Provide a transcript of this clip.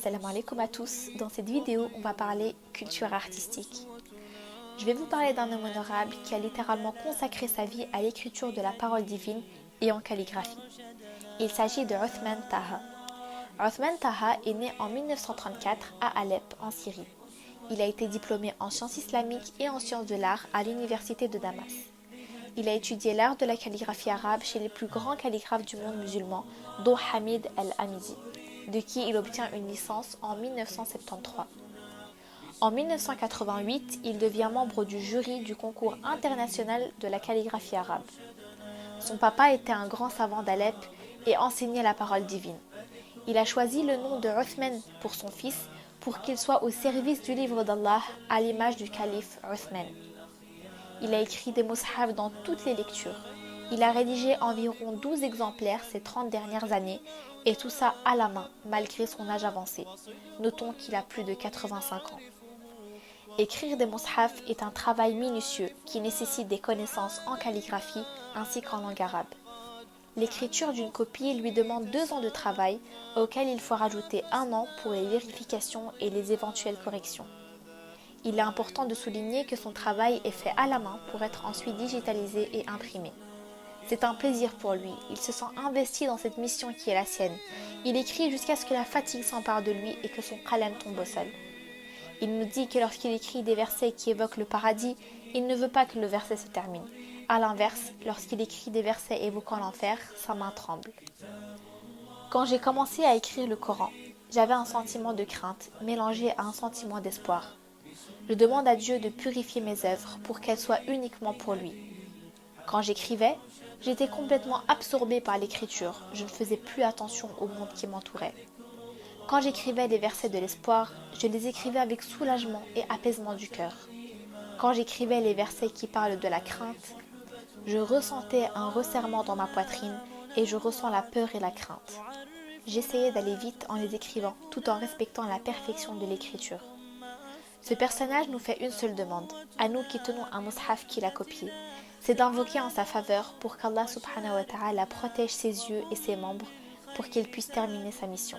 Salam alaikum à tous. Dans cette vidéo, on va parler culture artistique. Je vais vous parler d'un homme honorable qui a littéralement consacré sa vie à l'écriture de la parole divine et en calligraphie. Il s'agit de Othman Taha. Othman Taha est né en 1934 à Alep, en Syrie. Il a été diplômé en sciences islamiques et en sciences de l'art à l'université de Damas. Il a étudié l'art de la calligraphie arabe chez les plus grands calligraphes du monde musulman, dont Hamid al-Hamidi, de qui il obtient une licence en 1973. En 1988, il devient membre du jury du concours international de la calligraphie arabe. Son papa était un grand savant d'Alep et enseignait la parole divine. Il a choisi le nom de Othman pour son fils pour qu'il soit au service du livre d'Allah à l'image du calife Othman. Il a écrit des mushaf dans toutes les lectures. Il a rédigé environ 12 exemplaires ces 30 dernières années et tout ça à la main malgré son âge avancé. Notons qu'il a plus de 85 ans. Écrire des mushaf est un travail minutieux qui nécessite des connaissances en calligraphie ainsi qu'en langue arabe. L'écriture d'une copie lui demande 2 ans de travail auquel il faut rajouter 1 an pour les vérifications et les éventuelles corrections. Il est important de souligner que son travail est fait à la main pour être ensuite digitalisé et imprimé. C'est un plaisir pour lui, il se sent investi dans cette mission qui est la sienne. Il écrit jusqu'à ce que la fatigue s'empare de lui et que son qalem tombe au sol. Il nous dit que lorsqu'il écrit des versets qui évoquent le paradis, il ne veut pas que le verset se termine. A l'inverse, lorsqu'il écrit des versets évoquant l'enfer, sa main tremble. Quand j'ai commencé à écrire le Coran, j'avais un sentiment de crainte mélangé à un sentiment d'espoir. Je demande à Dieu de purifier mes œuvres pour qu'elles soient uniquement pour lui. Quand j'écrivais, j'étais complètement absorbée par l'écriture. Je ne faisais plus attention au monde qui m'entourait. Quand j'écrivais les versets de l'espoir, je les écrivais avec soulagement et apaisement du cœur. Quand j'écrivais les versets qui parlent de la crainte, je ressentais un resserrement dans ma poitrine et je ressens la peur et la crainte. J'essayais d'aller vite en les écrivant tout en respectant la perfection de l'écriture. Ce personnage nous fait une seule demande, à nous qui tenons un mushaf qu'il a copié, c'est d'invoquer en sa faveur pour qu'Allah subhanahu wa ta'ala protège ses yeux et ses membres pour qu'il puisse terminer sa mission.